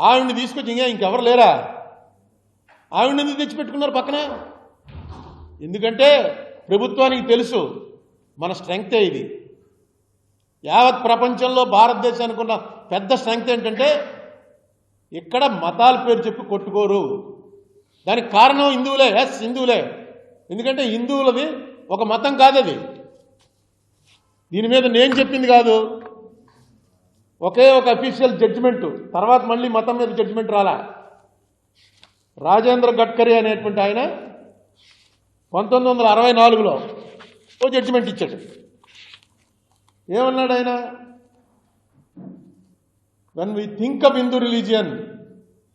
ఆవిడ్ని తీసుకొచ్చి ఇంకెవరు లేరా? ఆవిడ్ని తెచ్చిపెట్టుకున్నారు పక్కన. ఎందుకంటే ప్రభుత్వానికి తెలుసు మన స్ట్రెంగ్తే ఇది. యావత్ ప్రపంచంలో భారతదేశానికి ఉన్న పెద్ద స్ట్రెంగ్త్ ఏంటంటే ఇక్కడ మతాల పేరు చెప్పి కొట్టుకోరు. దానికి కారణం హిందువులే. హిందువులే. ఎందుకంటే హిందువులది ఒక మతం కాదది. దీని మీద నేను చెప్పింది కాదు, ఒకే ఒక అఫీషియల్ జడ్జిమెంటు. తర్వాత మళ్ళీ మతం మీద జడ్జిమెంట్ రాలా. రాజేంద్ర గడ్కరీ అనేటువంటి ఆయన 1964లో ఓ జడ్జిమెంట్ ఇచ్చాడు. ఏమన్నాడు ఆయన? When we think of Hindu religion,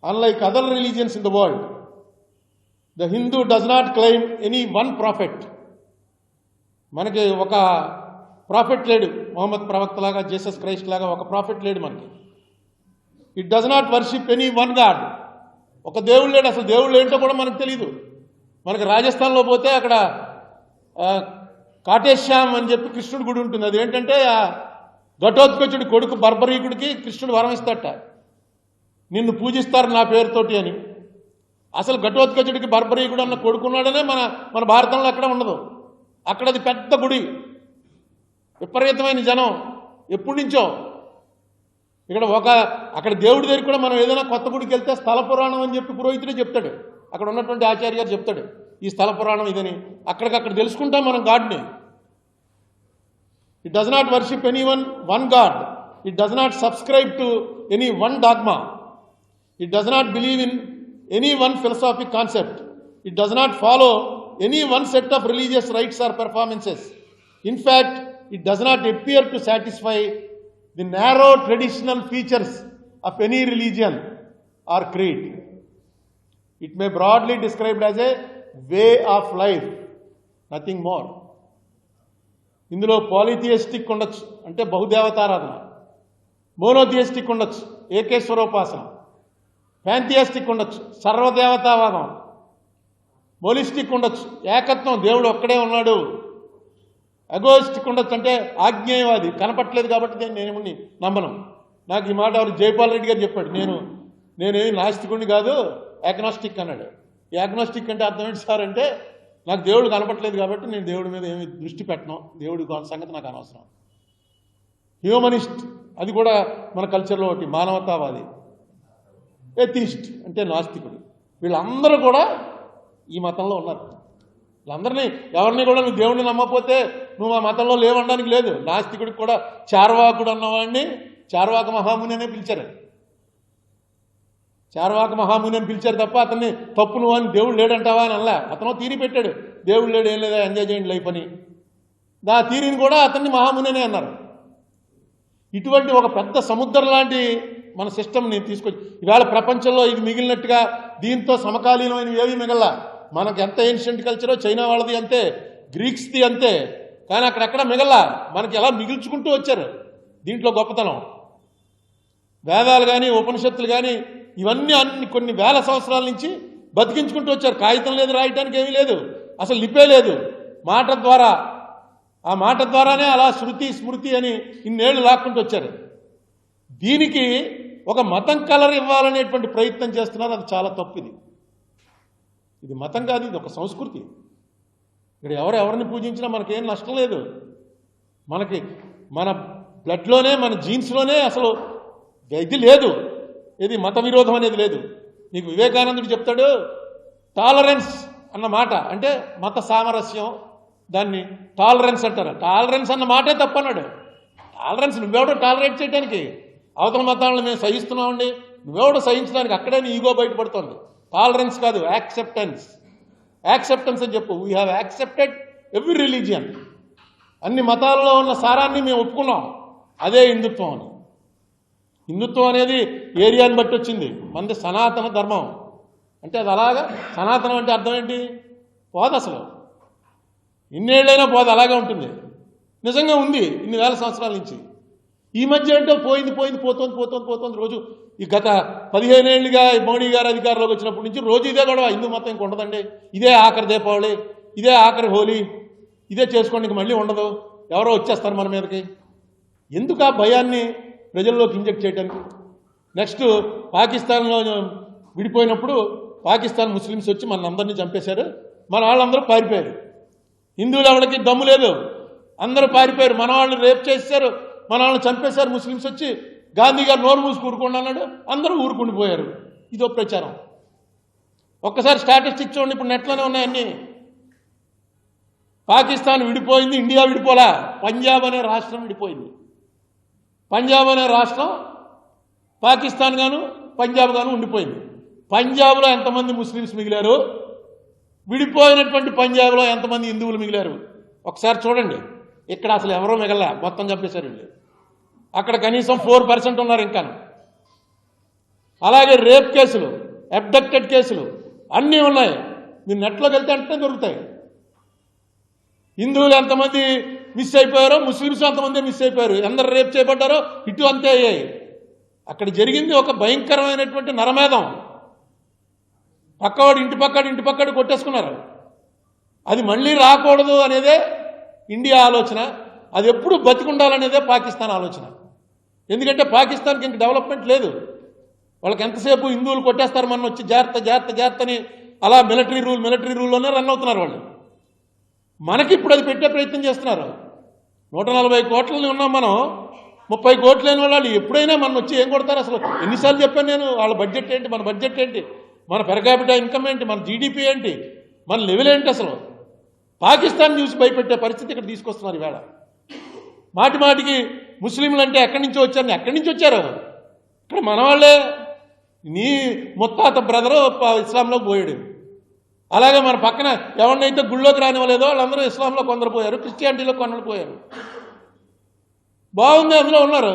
unlike other religions in the world, the Hindu does not claim any one profit. మనకి ఒక ప్రాఫిట్ లేడు. మొహమ్మద్ ప్రవక్త లాగా, జీసస్ క్రైస్ట్ లాగా ఒక ప్రాఫిట్ లేడు మనకి. It does not worship any one God. ఒక దేవుడు లేడు. అసలు దేవుళ్ళు ఏంటో కూడా మనకు తెలియదు. మనకి రాజస్థాన్లో పోతే అక్కడ కాటేశ్యామ్ అని చెప్పి కృష్ణుడి గుడి ఉంటుంది. అది ఏంటంటే ఘటోత్కచుడి కొడుకు బర్బరీకుడికి కృష్ణుడు వరం ఇస్తాడట, నిన్ను పూజిస్తారు నా పేరుతోటి అని. అసలు ఘటోత్కచుడికి బర్బరీకుడు అన్న కొడుకున్నాడనే మన భారతంలో ఎక్కడ ఉండదు. అక్కడ అది పెద్ద గుడి, విపరీతమైన జనం ఎప్పటి నుంచో. ఇక్కడ అక్కడ దేవుడి దగ్గర కూడా మనం ఏదైనా కొత్త గుడికి వెళ్తే స్థల పురాణం అని చెప్పి పురోహితుడే చెప్తాడు. అక్కడ ఉన్నటువంటి ఆచార్య గారు చెప్తాడు ఈ స్థల పురాణం ఇదని. అక్కడికక్కడ తెలుసుకుంటాం మనం గాడ్ని. It does not worship any one god. It does not subscribe to any one dogma. It does not believe in any one philosophic concept. It does not follow any one set of religious rites or performances. In fact it does not appear to satisfy the narrow traditional features of any religion or creed. It may broadly described as a way of life, nothing more. ఇందులో పాలిథియిస్టిక్ ఉండొచ్చు, అంటే బహుదేవతారాధన. Monotheistic ఉండొచ్చు, ఏకేశ్వరోపాసన. ప్యాంథియిస్టిక్ ఉండొచ్చు, సర్వదేవతావాదం. మోలిస్టిక్ ఉండొచ్చు, ఏకత్వం, దేవుడు ఒక్కడే ఉన్నాడు. అగోయిస్టిక్ ఉండొచ్చు, అంటే ఆజ్ఞేయవాది, కనపట్లేదు కాబట్టి నేనేమి నమ్మను. నాకు ఈ మాట ఎవరు జైపాల్ రెడ్డి గారు చెప్పాడు. నేనేమి నాస్తికుడిని కాదు, యాగ్నాస్టిక్ అన్నాడు. యాగ్నాస్టిక్ అంటే అర్థం ఏంటి సార్ అంటే, నాకు దేవుడు కనపట్లేదు కాబట్టి నేను దేవుడి మీద ఏమి దృష్టి పెట్టను, దేవుడి సంగతి నాకు అనవసరం. హ్యూమనిస్ట్, అది కూడా మన కల్చర్లో ఒకటి, మానవతావాది. ఎథిస్ట్ అంటే నాస్తికుడు. వీళ్ళందరూ కూడా ఈ మతంలో ఉన్నారు. వీళ్ళందరినీ ఎవరిని కూడా నువ్వు దేవుడిని నమ్మకపోతే నువ్వు ఆ మతంలో లేవనడానికి లేదు. నాస్తికుడికి కూడా చార్వాకుడు అన్నవాడిని చార్వాక మహాముని అనే పిలిచారు. చార్వాక మహాముని అని పిలిచారు తప్ప అతన్ని తప్పు నువ్వు అని దేవుడు లేడంటావా అని అనలే. అతను తీరి పెట్టాడు, దేవుడు లేడు, ఏం లేదా, ఎంజాయ్ చేయండి లైఫ్ అని. ఆ తీరిని కూడా అతన్ని మహాముని అనే అన్నారు. ఇటువంటి ఒక పెద్ద సముద్రం లాంటి మన సిస్టమ్ని తీసుకొచ్చి ఇవాళ ప్రపంచంలో ఇది మిగిలినట్టుగా దీంతో సమకాలీనమైనవి ఏవి మిగల్లా. మనకు ఎంత ఏన్షియంట్ కల్చరో చైనా వాళ్ళది అంతే, గ్రీక్స్ది అంతే. కానీ అక్కడెక్కడ మిగల్లా. మనకి ఎలా మిగిల్చుకుంటూ వచ్చారు. దీంట్లో గొప్పతనం వేదాలు కానీ ఉపనిషత్తులు కానీ ఇవన్నీ కొన్ని వేల సంవత్సరాల నుంచి బతికించుకుంటూ వచ్చారు. కాగితం లేదు, రాయటానికి ఏమీ లేదు, అసలు లిపే లేదు. మాట ద్వారా, ఆ మాట ద్వారానే అలా శృతి స్మృతి అని ఇన్నేళ్లు లాక్కుంటూ వచ్చారు. దీనికి ఒక మతం కలర్ ఇవ్వాలనేటువంటి ప్రయత్నం చేస్తున్నారు. అది చాలా తప్పు. ఇది మతం కాదు, ఇది ఒక సంస్కృతి. ఇక్కడ ఎవరిని పూజించినా మనకేం నష్టం లేదు. మనకి మన బ్లడ్లోనే, మన జీన్స్లోనే అసలు ఇది లేదు. ఇది మత విరోధం అనేది లేదు. నీకు వివేకానందుడు చెప్తాడు, టాలరెన్స్ అన్న మాట అంటే మత సామరస్యం, దాన్ని టాలరెన్స్ అంటారు. టాలరెన్స్ అన్న మాటే తప్పన్నాడు. టాలరెన్స్ నువ్వెవడో టాలరేట్ చేయడానికి, అవతల మతాలను మేము సహిస్తున్నామండి, నువ్వెవడో సహించడానికి, అక్కడే నీ ఈగో బయటపడుతుంది. టాలరెన్స్ కాదు, యాక్సెప్టెన్స్. యాక్సెప్టెన్స్ అని చెప్పు. We have accepted every religion. అన్ని మతాలలో ఉన్న సారాన్ని మేము ఒప్పుకున్నాం. అదే హిందుత్వం అని. హిందుత్వం అనేది ఏరియాని బట్టి వచ్చింది. మనది సనాతన ధర్మం అంటే అది అలాగా. సనాతనం అంటే అర్థం ఏంటి? పోదు అసలు, ఇన్నేళ్ళైనా పోదు, అలాగే ఉంటుంది. నిజంగా ఉంది ఇన్ని వేల సంవత్సరాల నుంచి. ఈ మధ్య ఏంటో పోతుంది. రోజు ఈ గత 15 ఏళ్ళుగా మోడీ గారు అధికారంలోకి వచ్చినప్పటి నుంచి రోజు ఇదే గొడవ. హిందూ మతం ఇంక ఉండదండి, ఇదే ఆఖరి దీపావళి, ఇదే ఆఖరి హోలీ, ఇదే చేసుకోండి, ఇంక మళ్ళీ ఉండదు, ఎవరో వచ్చేస్తారు మన మీదకి. ఎందుకు ఆ భయాన్ని ప్రజల్లోకి ఇంజెక్ట్ చేయడానికి? నెక్స్ట్ పాకిస్తాన్లో విడిపోయినప్పుడు పాకిస్తాన్ ముస్లిమ్స్ వచ్చి మన అందరినీ చంపేశారు, మన వాళ్ళందరూ పారిపోయారు. హిందువులు ఎవరికి దమ్ము లేదు, అందరూ పారిపోయారు. మన వాళ్ళని రేప్ చేశారు, మన వాళ్ళని చంపేశారు. ముస్లిమ్స్ వచ్చి గాంధీ గారు నోరు మూసి ఊరుకోండి అన్నాడు, అందరూ ఊరుకుండిపోయారు. ఇదో ప్రచారం. ఒక్కసారి స్టాటిస్టిక్స్ చూడండి, ఇప్పుడు నెట్లోనే ఉన్నాయన్నీ. పాకిస్తాన్ విడిపోయింది, ఇండియా విడిపోలా, పంజాబ్ అనే రాష్ట్రం విడిపోయింది. పంజాబ్ అనే రాష్ట్రం పాకిస్తాన్ గాను పంజాబ్ గాను ఉండిపోయింది. పంజాబ్లో ఎంతమంది ముస్లిమ్స్ మిగిలారు, విడిపోయినటువంటి పంజాబ్లో ఎంతమంది హిందువులు మిగిలారు ఒకసారి చూడండి. ఇక్కడ అసలు ఎవరో మిగల, మొత్తం చంపేశారు వీళ్ళు. అక్కడ కనీసం 4% ఉన్నారు ఇంకా. అలాగే రేప్ కేసులు, అబ్డక్టెడ్ కేసులు అన్నీ ఉన్నాయి. మీరు నెట్లోకి వెళ్తే అంటే దొరుకుతాయి. హిందువులు ఎంతమంది మిస్ అయిపోయారో ముస్లిమ్స్ అంతమంది మిస్ అయిపోయారు. ఎందరు రేప్ చేయబడ్డారో ఇటు అంతే అయ్యాయి. అక్కడ జరిగింది ఒక భయంకరమైనటువంటి నరమేధం. పక్కవాడు ఇంటి పక్కడు కొట్టేసుకున్నారు. అది మళ్ళీ రాకూడదు అనేదే ఇండియా ఆలోచన, అది ఎప్పుడు బతికుండాలనేదే పాకిస్తాన్ ఆలోచన. ఎందుకంటే పాకిస్తాన్కి ఇంక డెవలప్మెంట్ లేదు. వాళ్ళకి ఎంతసేపు హిందువులు కొట్టేస్తారు, మన వచ్చి జాగ్రత్త అని అలా మిలిటరీ రూల్లోనే రన్ అవుతున్నారు వాళ్ళు. మనకి ఇప్పుడు అది పెట్టే ప్రయత్నం చేస్తున్నారు. 140 కోట్లని ఉన్నాం మనం, 30 కోట్లు లేని వాళ్ళు ఎప్పుడైనా మన వచ్చి ఏం కొడతారు? అసలు ఎన్నిసార్లు చెప్పాను నేను, వాళ్ళ బడ్జెట్ ఏంటి, మన బడ్జెట్ ఏంటి, మన పెర్ క్యాపిటా ఇన్కమ్ ఏంటి, మన జీడిపి ఏంటి, మన లెవెల్ ఏంటి? అసలు పాకిస్తాన్ చూసి భయపెట్టే పరిస్థితి ఇక్కడ తీసుకొస్తున్నారు ఈవేళ. మాటికి ముస్లింలు అంటే ఎక్కడి నుంచో వచ్చారు. ఎక్కడి నుంచి వచ్చారు? ఇక్కడ మన వాళ్ళే. నీ ముత్తాత బ్రదరు ఇస్లాంలోకి పోయాడు. అలాగే మన పక్కన ఎవరినైతే గుళ్ళోకి రానివ్వలేదో వాళ్ళందరూ ఇస్లాంలో కొందరు పోయారు, క్రిస్టియానిటీలో కొందరు పోయారు. బాగుంది, అందులో ఉన్నారు.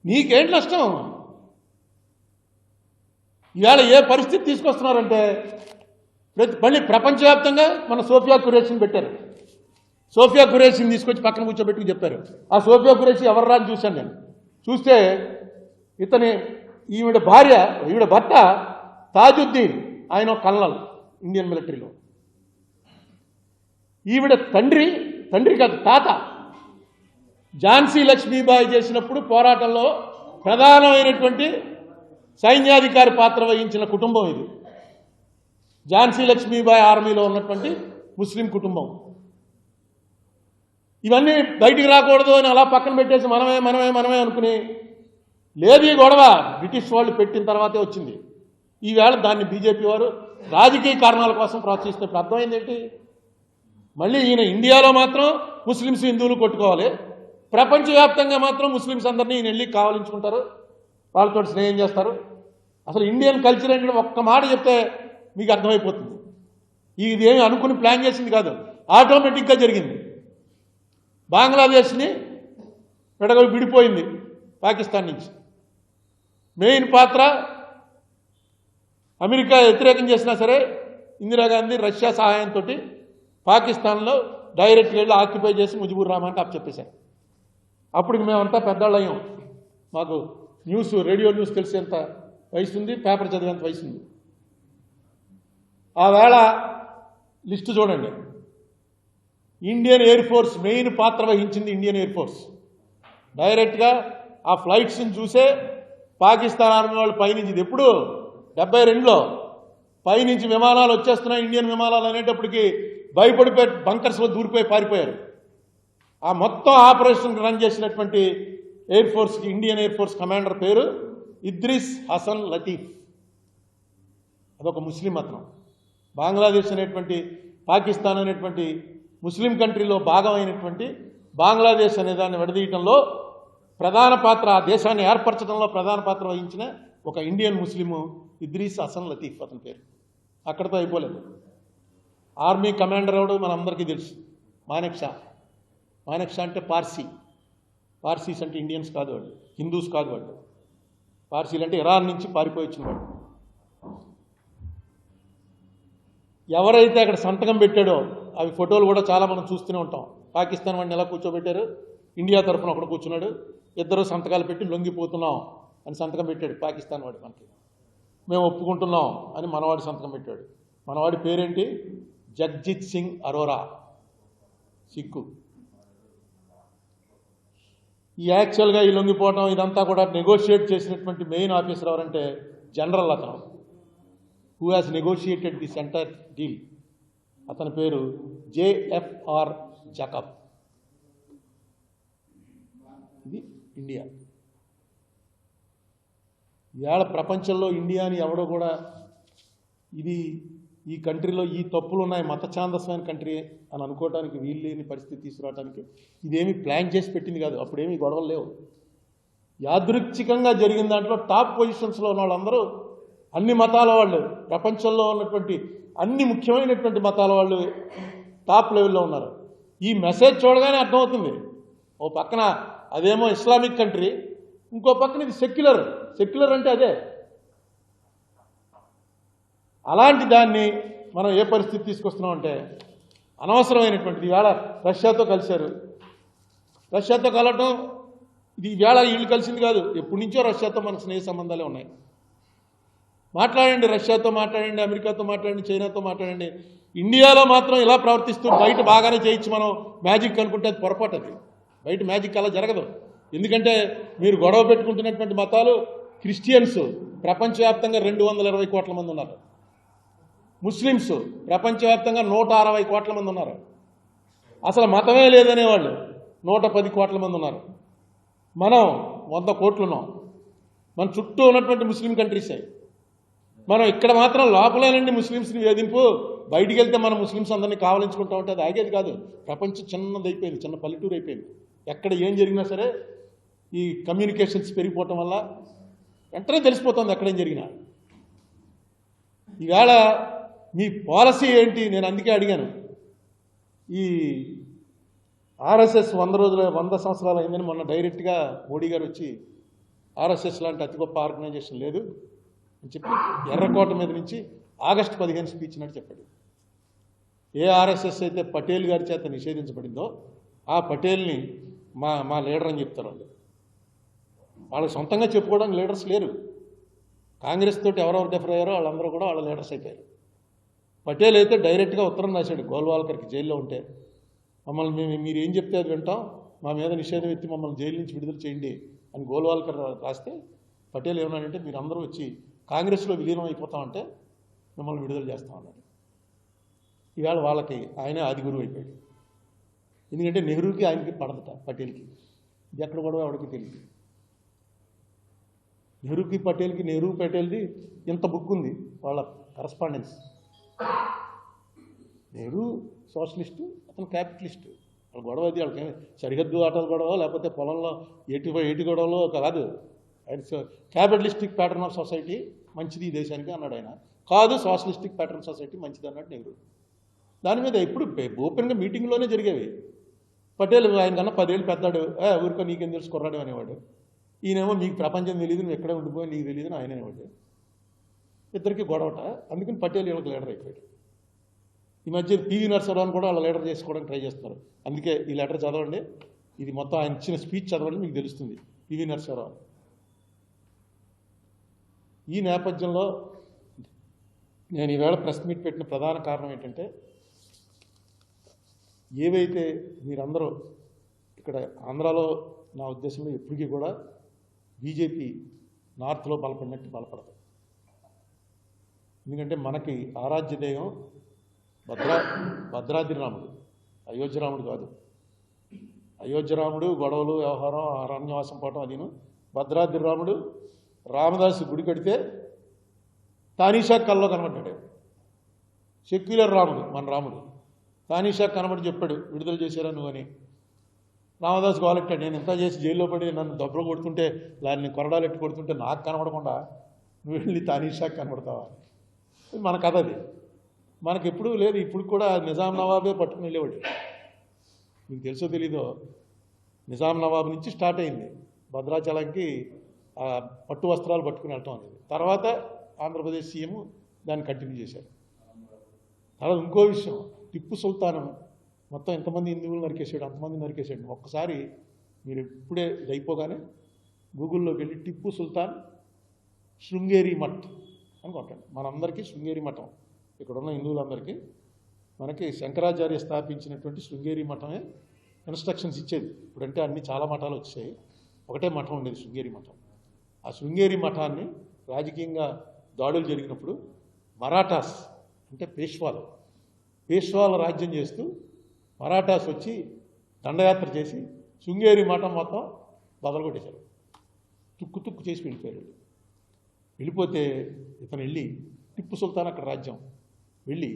నీకేంటి నష్టం? ఇవాళ ఏ పరిస్థితి తీసుకొస్తున్నారంటే మళ్ళీ ప్రపంచవ్యాప్తంగా మన సోఫియా ఖురేషిని పెట్టారు. సోఫియా ఖురేషిని తీసుకొచ్చి పక్కన కూర్చోబెట్టుకు చెప్పారు. ఆ సోఫియా ఖురేషి ఎవరు రాని చూశాను నేను. చూస్తే ఈవిడ భార్య, ఈవిడ భర్త తాజుద్దీన్, ఆయన కల్నల్ ఇండియన్ మిలిటరీలో. ఈవిడ తండ్రి కాదు తాత ఝాన్సీ లక్ష్మీబాయి చేసినప్పుడు పోరాటంలో ప్రధానమైనటువంటి సైన్యాధికారి పాత్ర వహించిన కుటుంబం ఇది. ఝాన్సీ లక్ష్మీబాయి ఆర్మీలో ఉన్నటువంటి ముస్లిం కుటుంబం. ఇవన్నీ బయటికి రాకూడదు అని అలా పక్కన పెట్టేసి మనమే అనుకుని, లేదు ఈ గొడవ బ్రిటిష్ వాళ్ళు పెట్టిన తర్వాతే వచ్చింది. ఈవేళ దాన్ని బీజేపీ వారు రాజకీయ కారణాల కోసం ప్రోత్సహిస్తున్నప్పుడు అర్థమైంది ఏంటి? మళ్ళీ ఈయన ఇండియాలో మాత్రం ముస్లిమ్స్ హిందువులు కొట్టుకోవాలి, ప్రపంచవ్యాప్తంగా మాత్రం ముస్లిమ్స్ అందరినీ ఈయన వెళ్ళి కావాలించుకుంటారు, వాళ్ళతో స్నేహం చేస్తారు. అసలు ఇండియన్ కల్చర్ ఏంటంటే ఒక్క మాట చెప్తే మీకు అర్థమైపోతుంది. ఇదేమి అనుకుని ప్లాన్ చేసింది కాదు, ఆటోమేటిక్గా జరిగింది. బంగ్లాదేశ్ని విడిపోయింది పాకిస్తాన్ నుంచి. మెయిన్ పాత్ర అమెరికా వ్యతిరేకం చేసినా సరే ఇందిరాగాంధీ రష్యా సహాయంతో పాకిస్తాన్లో డైరెక్ట్గా వెళ్ళి ఆక్యుపై చేసి ముజిబుర్ రహమాన్ అంటే చెప్పేశారు. అప్పటికి మేమంతా పెద్దవాళ్ళయ్యాం. మాకు రేడియో న్యూస్ తెలిసేంత వయసు ఉంది, పేపర్ చదివేంత వయసు ఉంది. ఆ వేళ లిస్టు చూడండి. ఇండియన్ ఎయిర్ ఫోర్స్ మెయిన్ పాత్ర వహించింది. ఇండియన్ ఎయిర్ ఫోర్స్ డైరెక్ట్గా ఆ ఫ్లైట్స్ని చూసే పాకిస్తాన్ ఆర్మీ వాళ్ళు పైనుంచి, ఇది ఎప్పుడు 72లో పైనుంచి విమానాలు వచ్చేస్తున్నాయి, ఇండియన్ విమానాలు అనేటప్పటికి భయపడిపోయి బంకర్స్లో దూరిపోయి పారిపోయారు. ఆ మొత్తం ఆపరేషన్ రన్ చేసినటువంటి ఎయిర్ ఫోర్స్కి ఇండియన్ ఎయిర్ ఫోర్స్ కమాండర్ పేరు ఇద్రిస్ హసన్ లతీఫ్. అదొక ముస్లిం అతను. బంగ్లాదేశ్ అనేటువంటి పాకిస్తాన్ అనేటువంటి ముస్లిం కంట్రీలో భాగమైనటువంటి బంగ్లాదేశ్ అనే దాన్ని విడదీయటంలో ప్రధాన పాత్ర, ఆ దేశాన్ని ఏర్పరచడంలో ప్రధాన పాత్ర వహించిన ఒక ఇండియన్ ముస్లిము ఇద్రీస్ హసన్ లతీఫ్ అతని పేరు. అక్కడితో అయిపోలేదు. ఆర్మీ కమాండర్ ఎవడు మనందరికీ తెలుసు, మానెక్ షా. మానెక్ షా అంటే పార్సీస్ అంటే ఇండియన్స్ కాదు వాళ్ళు, హిందూస్ కాదు వాళ్ళు. పార్సీలు అంటే ఇరాన్ నుంచి పారిపోయి వచ్చిన వాడు. ఎవరైతే అక్కడ సంతకం పెట్టాడో అవి ఫోటోలు కూడా చాలా మనం చూస్తూనే ఉంటాం. పాకిస్తాన్ వాడిని ఎలా కూర్చోబెట్టారు, ఇండియా తరఫున ఒకడు కూర్చున్నాడు, ఇద్దరు సంతకాలు పెట్టి లొంగిపోతున్నాం అని సంతకం పెట్టాడు పాకిస్తాన్ వాడు. మనకి మేము ఒప్పుకుంటున్నాం అని మనవాడి సంతకం పెట్టాడు. మనవాడి పేరేంటి? జగ్జిత్ సింగ్ అరోరా, సిక్కు. ఈ యాక్చువల్గా ఈ లొంగిపోవటం ఇదంతా కూడా నెగోషియేట్ చేసినటువంటి మెయిన్ ఆఫీసర్ ఎవరంటే జనరల్ అతను, who has negotiated this entire deal. అతని పేరు జేఎఫ్ఆర్ జాకబ్. ఇది ఇండియా. ఇవాళ ప్రపంచంలో ఇండియాని ఎవడో కూడా ఇది ఈ కంట్రీలో ఈ తప్పులు ఉన్నాయి, మత ఛాందస్మైన కంట్రీ అని అనుకోవడానికి వీలు లేని పరిస్థితి తీసుకురావడానికి ఇదేమీ ప్లాన్ చేసి పెట్టింది కాదు. అప్పుడేమీ గొడవలు లేవు. యాదృచ్ఛికంగా జరిగిన దాంట్లో టాప్ పొజిషన్స్లో ఉన్న వాళ్ళందరూ అన్ని మతాల వాళ్ళు, ప్రపంచంలో ఉన్నటువంటి అన్ని ముఖ్యమైనటువంటి మతాల వాళ్ళు టాప్ లెవెల్లో ఉన్నారు. ఈ మెసేజ్ చూడగానే అర్థమవుతుంది. ఓ పక్కన అదేమో ఇస్లామిక్ కంట్రీ, ఇంకో పక్కన ఇది సెక్యులర్. సెక్యులర్ అంటే అదే. అలాంటి దాన్ని మనం ఏ పరిస్థితి తీసుకొస్తున్నామంటే అనవసరమైనటువంటిది. ఈవేళ రష్యాతో కలిశారు. రష్యాతో కలవటం ఇది ఈవేళ వీళ్ళు కలిసింది కాదు, ఎప్పటి నుంచో రష్యాతో మన స్నేహ సంబంధాలే ఉన్నాయి. మాట్లాడండి, రష్యాతో మాట్లాడండి, అమెరికాతో మాట్లాడండి, చైనాతో మాట్లాడండి. ఇండియాలో మాత్రం ఇలా ప్రవర్తిస్తూ బయట బాగానే చేయొచ్చు మనం మ్యాజిక్ అనుకుంటే అది పొరపాటు. అది బయట మ్యాజిక్ అలా జరగదు. ఎందుకంటే మీరు గొడవ పెట్టుకుంటున్నటువంటి మతాలు క్రిస్టియన్స్ ప్రపంచవ్యాప్తంగా 220 కోట్ల మంది ఉన్నారు. ముస్లిమ్స్ ప్రపంచవ్యాప్తంగా 160 కోట్ల మంది ఉన్నారు. అసలు మతమే లేదనేవాళ్ళు 110 కోట్ల మంది ఉన్నారు. మనం 100 కోట్లు ఉన్నాం. మన చుట్టూ ఉన్నటువంటి ముస్లిం కంట్రీసే. మనం ఇక్కడ మాత్రం లోపలేనండి ముస్లిమ్స్ని వేధింపు, బయటికి వెళ్తే మన ముస్లిమ్స్ అందరినీ కావలించుకుంటా ఉంటే అది ఆగేది కాదు. ప్రపంచం చిన్నదైపోయింది, చిన్న పల్లెటూరు అయిపోయింది. ఎక్కడ ఏం జరిగినా సరే ఈ కమ్యూనికేషన్స్ పెరిగిపోవటం వల్ల వెంటనే తెలిసిపోతుంది ఎక్కడేం జరిగినా. ఈవేళ మీ పాలసీ ఏంటి? నేను అందుకే అడిగాను. ఈ ఆర్ఎస్ఎస్ 100 సంవత్సరాలు అయిందని మొన్న డైరెక్ట్గా మోడీ గారు వచ్చి ఆర్ఎస్ఎస్ లాంటి అతి గొప్ప ఆర్గనైజేషన్ లేదు అని చెప్పి ఎర్రకోట మీద నుంచి ఆగస్టు 15 స్పీచ్ నాటి చెప్పాడు. ఏ ఆర్ఎస్ఎస్ అయితే పటేల్ గారి చేత నిషేధించబడిందో ఆ పటేల్ని మా లీడర్ అని చెప్తారు వాళ్ళు. వాళ్ళకి సొంతంగా చెప్పుకోవడానికి లీడర్స్ లేరు. కాంగ్రెస్ తోటి ఎవరెవరు డిఫర్ అయ్యారో వాళ్ళందరూ కూడా వాళ్ళ లీడర్స్ అయిపోయారు. పటేల్ అయితే డైరెక్ట్గా ఉత్తరం రాశాడు గోల్వాల్కర్కి జైల్లో ఉంటే, మమ్మల్ని మీరు ఏం చెప్తే అది వింటాం, మా మీద నిషేధం ఎత్తి మమ్మల్ని జైలు నుంచి విడుదల చేయండి అని గోల్వాల్కర్ రాస్తే పటేల్ ఏమన్నాడంటే మీరు అందరూ వచ్చి కాంగ్రెస్లో విలీనం అయిపోతామంటే మిమ్మల్ని విడుదల చేస్తామన్నాడు. ఈవేళ వాళ్ళకి ఆయనే ఆది గురువు అయిపోయాడు. ఎందుకంటే నెహ్రూకి ఆయనకి పడదట, పటేల్కి. ఇది ఎక్కడ కూడా ఎవరికి తెలియదు. నెహ్రూకి పటేల్కి, నెహ్రూ పటేల్ది ఇంత బుక్ ఉంది వాళ్ళ కరస్పాండెన్స్. నెహ్రూ సోషలిస్టు, అతను క్యాపిటలిస్టు. వాళ్ళ గొడవ అది వాళ్ళకి సరిహద్దు ఆటల గొడవ లేకపోతే పొలంలో ఏటి గొడవలో కాదు. ఆయన క్యాపిటలిస్టిక్ ప్యాటర్న్ ఆఫ్ సొసైటీ మంచిది ఈ దేశానికి అన్నాడు ఆయన. కాదు, సోషలిస్టిక్ ప్యాటర్న్ సొసైటీ మంచిది అన్నాడు నెహ్రూ. దాని మీద ఎప్పుడు ఓపెన్గా మీటింగ్లోనే జరిగేవి. పటేల్ ఆయన కన్నా 10 ఏళ్ళు పెద్దాడు, ఊరికో నీకేం తెలుసు కుర్రాడు అనేవాడు. ఈయనేమో నీకు ప్రపంచం తెలియదు, నువ్వు ఎక్కడే ఉండిపోయి నీకు తెలియదు అని ఆయన అనేవాడు. ఇద్దరికి గొడవట. అందుకని పటేల్ వీళ్ళకి లీడర్ అయిపోయాడు. ఈ మధ్య పివి నరసింహరావుని కూడా వాళ్ళ లీడర్ చేసుకోవడానికి ట్రై చేస్తున్నారు. అందుకే ఈ లెటర్ చదవండి, ఇది మొత్తం ఆయన ఇచ్చిన స్పీచ్ చదవండి, మీకు తెలుస్తుంది పివి నరసింహరావు. ఈ నేపథ్యంలో నేను ఈవేళ ప్రెస్ మీట్ పెట్టిన ప్రధాన కారణం ఏంటంటే, ఏవైతే మీరందరూ ఇక్కడ ఆంధ్రాలో నా ఉద్దేశంలో ఎప్పటికీ కూడా బీజేపీ నార్త్లో బలపడినట్టు బలపడదు. ఎందుకంటే మనకి ఆరాధ్య దైవం భద్రాద్రి రాముడు, అయోధ్య రాముడు కాదు. అయోధ్య రాముడు గొడవలు, వ్యవహారం, అరణ్యవాసం పోవటం అదిను. భద్రాద్రి రాముడు రామదాసు గుడి కడితే తానీషా కల్లో కనబడ్డాడు. సెక్యులర్ రాముడు మన రాముడు. తానీషా కనబడి చెప్పాడు విడుదల చేశారా నువ్వు అని. రామదాస్ గోలెట్టాడు, నేను ఎంత చేసి జైల్లో పడి నన్ను దెబ్బలు కొడుతుంటే, దాన్ని కొరడాలు ఎట్టి కొడుతుంటే నాకు కనబడకుండా నువ్వు వెళ్ళి తానీషాకి కనబడతావా? మన కథ అది. మనకి ఎప్పుడూ లేదు. ఇప్పుడు కూడా నిజాం నవాబే పట్టుకుని వెళ్ళేవాడు. మీకు తెలుసో తెలీదో, నిజాం నవాబు నుంచి స్టార్ట్ అయింది భద్రాచలంకి పట్టు వస్త్రాలు పట్టుకుని వెళ్ళటం అనేది. తర్వాత ఆంధ్రప్రదేశ్ సీఎం దాన్ని కంటిన్యూ చేశారు. తర్వాత ఇంకో విషయం, టిప్పు సుల్తాను మొత్తం ఎంతమంది హిందువులు నరికేసాడు, అంతమంది నరికేసాడు. ఒక్కసారి మీరు ఇప్పుడే ఇది అయిపోగానే గూగుల్లోకి వెళ్ళి టిప్పు సుల్తాన్ శృంగేరి మఠ్ అని కొట్టండి. మనందరికీ శృంగేరి మఠం, ఇక్కడ ఉన్న హిందువులందరికీ మనకి శంకరాచార్య స్థాపించినటువంటి శృంగేరి మఠమే ఇన్స్ట్రక్షన్స్ ఇచ్చేది. ఇప్పుడంటే అన్ని చాలా మఠాలు వచ్చాయి, ఒకటే మఠం ఉండేది, శృంగేరి మఠం. ఆ శృంగేరి మఠాన్ని రాజకీయంగా దాడులు జరిగినప్పుడు మరాఠాస్ అంటే పేష్వాల రాజ్యం చేస్తూ మరాఠాస్ వచ్చి దండయాత్ర చేసి శృంగేరి మఠం మొత్తం బదలగొట్టేశారు, తుక్కు చేసి వెళ్ళిపోయారు. వెళ్ళిపోతే ఇతను వెళ్ళి టిప్పు సుల్తాన్ అక్కడ రాజ్యం వెళ్ళి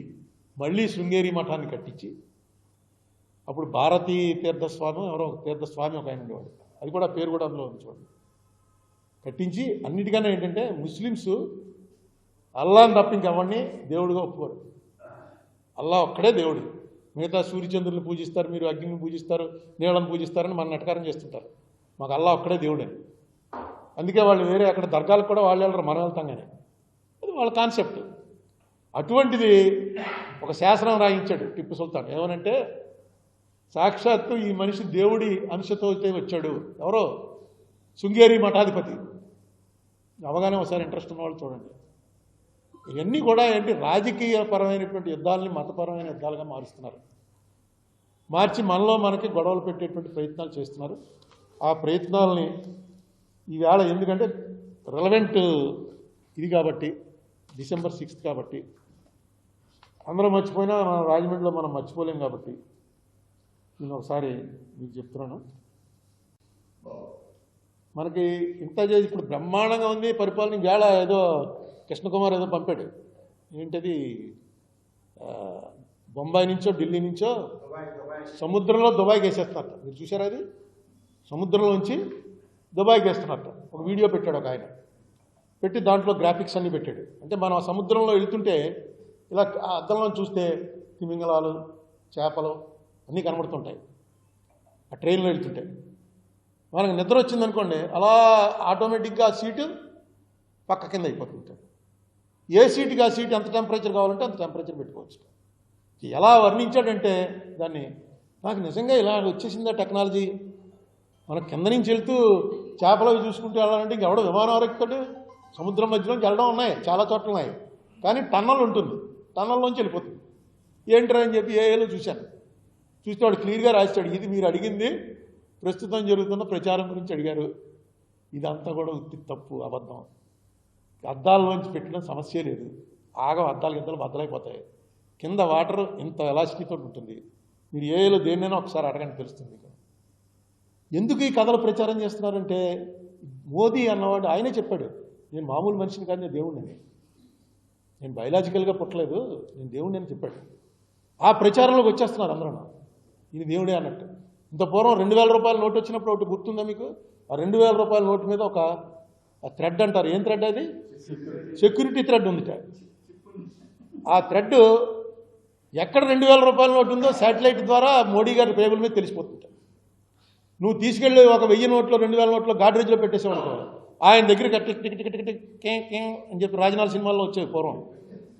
మళ్ళీ శృంగేరి మఠాన్ని కట్టించి, అప్పుడు భారతీ తీర్థస్వామి ఎవరో తీర్థస్వామి ఒక ఆయన ఉండేవాడు, అది కూడా పేరు కూడా అందులో ఉంది చూడండి, కట్టించి అన్నిటికన్నా ఏంటంటే ముస్లిమ్స్ అల్లాని తప్ప ఇంకెవరిని దేవుడిగా ఒప్పుకోరు. అల్లా ఒక్కడే దేవుడు. మిగతా సూర్యచంద్రులను పూజిస్తారు, మీరు అగ్నిని పూజిస్తారు, నీళ్ళని పూజిస్తారని మన నటకారం చేస్తుంటారు. మాకు అల్లా ఒక్కడే దేవుడని. అందుకే వాళ్ళు వేరే అక్కడ దర్గాలకు కూడా వాళ్ళు వెళ్ళరు, మనం వెళ్తాం. కానీ అది వాళ్ళ కాన్సెప్ట్. అటువంటిది ఒక శాసనం రాయించాడు టిప్పు సుల్తాన్. ఏమనంటే సాక్షాత్తు ఈ మనిషి దేవుడి అంశతో వచ్చాడు. ఎవరో శృంగేరి మఠాధిపతి. అవగానే ఒకసారి ఇంట్రెస్ట్ ఉన్నవాళ్ళు చూడండి. ఇవన్నీ కూడా ఏంటి, రాజకీయపరమైనటువంటి యుద్ధాలని మతపరమైన యుద్ధాలుగా మారుస్తున్నారు. మార్చి మనకి గొడవలు పెట్టేటువంటి ప్రయత్నాలు చేస్తున్నారు. ఆ ప్రయత్నాలని ఈవేళ ఎందుకంటే రెలవెంట్ ఇది కాబట్టి, December 6th కాబట్టి, అందరూ మర్చిపోయినా మన రాజమండ్రిలో మనం మర్చిపోలేం కాబట్టి నేను ఒకసారి మీకు చెప్తున్నాను. మనకి ఇంత చేసి ఇప్పుడు బ్రహ్మాండంగా ఉంది పరిపాలన. వేళ ఏదో కృష్ణకుమార్ ఏదో పంపాడు, ఏంటది బొంబాయి నుంచో ఢిల్లీ నుంచో సముద్రంలో దుబాయ్కి వేసేస్తున్నట్ట. మీరు చూసారా? అది సముద్రంలోంచి దుబాయ్కి వేస్తున్నట్ట. ఒక వీడియో పెట్టాడు ఒక ఆయన, పెట్టి దాంట్లో గ్రాఫిక్స్ అన్నీ పెట్టాడు. అంటే మనం సముద్రంలో వెళ్తుంటే ఇలా అద్దంలో చూస్తే తిమింగలాలు, చేపలు అన్నీ కనబడుతుంటాయి. ఆ ట్రైన్లో వెళ్తుంటే మనకు నిద్ర వచ్చిందనుకోండి, అలా ఆటోమేటిక్గా ఆ సీటు పక్క కింద అయిపోతుంటాయి. ఏ సీటుకి ఆ సీటు ఎంత టెంపరేచర్ కావాలంటే అంత టెంపరేచర్ పెట్టుకోవచ్చు. ఎలా వర్ణించాడంటే దాన్ని, నాకు నిజంగా ఇలా వచ్చేసిందా టెక్నాలజీ. మన కింద నుంచి వెళ్తూ చేపలు చూసుకుంటూ వెళ్ళాలంటే ఇంకెవడో విమానం ఎక్కుతాడు. సముద్రం మధ్యలోంచి వెళ్ళడం ఉన్నాయి, చాలా చోట్ల ఉన్నాయి. కానీ టన్నల్ ఉంటుంది, టన్నల్లోంచి వెళ్ళిపోతుంది. ఏంట్రా అని చెప్పి ఏఏలో చూశాను. చూస్తే వాడు క్లియర్గా రాశాడు, ఇది మీరు అడిగింది ప్రస్తుతం జరుగుతున్న ప్రచారం గురించి అడిగారు. ఇదంతా కూడా ఉత్తి తప్పు, అబద్ధం. అద్దాల్లోంచి పెట్టిన సమస్య లేదు. అద్దాలు బద్దలైపోతాయి. కింద వాటర్ ఇంత ఎలాస్టిక్తో ఉంటుంది. మీరు ఏఏలో దేన్నైనా ఒకసారి అడగండి, తెలుస్తుంది. ఎందుకు ఈ కథలు ప్రచారం చేస్తున్నారంటే, మోదీ అన్నవాడు ఆయనే చెప్పాడు, నేను మామూలు మనిషిని కాదు, నేను దేవుడిని, నేను బయలాజికల్గా పుట్టలేదు, నేను దేవుడిని అని చెప్పాడు. ఆ ప్రచారంలోకి వచ్చేస్తున్నారు అందరూ, ఇది దేవుడే అన్నట్టు. ఇంత పూర్వం 2000 రూపాయల నోటు వచ్చినప్పుడు ఒకటి గుర్తుందా మీకు? ఆ 2000 రూపాయల నోటు మీద ఒక థ్రెడ్ అంటారు. ఏం థ్రెడ్ అది? సెక్యూరిటీ థ్రెడ్ ఉంది. ఆ థ్రెడ్ ఎక్కడ 2000 రూపాయల నోటు ఉందో శాటిలైట్ ద్వారా మోడీ గారి టేబుల్ మీద తెలిసిపోతుంటాయి. నువ్వు తీసుకెళ్ళి ఒక 1000 నోట్లో 2000 నోట్లో గాడ్రేజ్లో పెట్టేసావు, ఆయన దగ్గరికి టిక్ టిక్ టిక్ టిక్ కే అని చెప్పి రాజనాథ్ సినిమాల్లో వచ్చేవి పూర్వం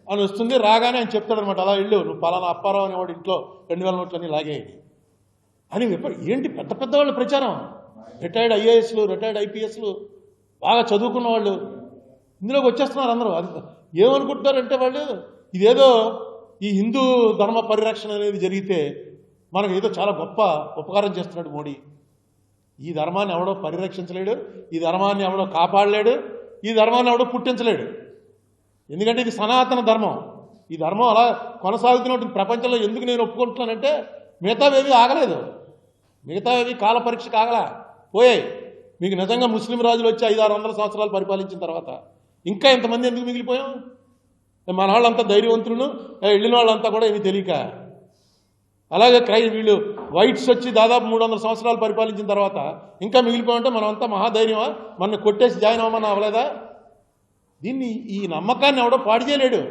అని వస్తుంది. రాగానే ఆయన చెప్తాడనమాట, అలా వెళ్ళు, నువ్వు పలానా అప్పారావు అనేవాడు ఇంట్లో 2000 నోట్లన్నీ లాగేయండి అని. ఏంటి పెద్ద పెద్దవాళ్ళు ప్రచారం, రిటైర్డ్ ఐఏఎస్లు, రిటైర్డ్ ఐపీఎస్లు, బాగా చదువుకున్న వాళ్ళు ఇందులోకి వచ్చేస్తున్నారు అందరూ. అది ఏమనుకుంటున్నారంటే వాళ్ళు, ఇదేదో ఈ హిందూ ధర్మ పరిరక్షణ అనేది జరిగితే మనకు ఏదో చాలా గొప్ప ఉపకారం చేస్తున్నాడు మోడీ. ఈ ధర్మాన్ని ఎవడో పరిరక్షించలేడు, ఈ ధర్మాన్ని ఎవడో కాపాడలేడు, ఈ ధర్మాన్ని ఎవడో పుట్టించలేడు. ఎందుకంటే ఇది సనాతన ధర్మం. ఈ ధర్మం అలా కొనసాగుతున్నట్టు ప్రపంచంలో ఎందుకు నేను ఒప్పుకుంటున్నానంటే, మిగతావేవి ఆగలేదు, మిగతావేవి కాల పరీక్షకు ఆగలా, పోయాయి. మీకు నిజంగా ముస్లిం రాజులు వచ్చి 500-600 సంవత్సరాలు పరిపాలించిన తర్వాత ఇంకా ఇంతమంది ఎందుకు మిగిలిపోయాం? మన వాళ్ళంతా ధైర్యవంతులను, వెళ్ళిన వాళ్ళంతా కూడా ఏమీ తెలియక. అలాగే వీళ్ళు వైట్స్ వచ్చి దాదాపు 300 సంవత్సరాలు పరిపాలించిన తర్వాత ఇంకా మిగిలిపోయింటే మనం అంతా మహాధైర్యమా? మన కొట్టేసి జాయిన్ అవ్వమని అవ్వలేదా? దీన్ని, ఈ నమ్మకాన్ని ఎవడో పాడు చేయలేడు.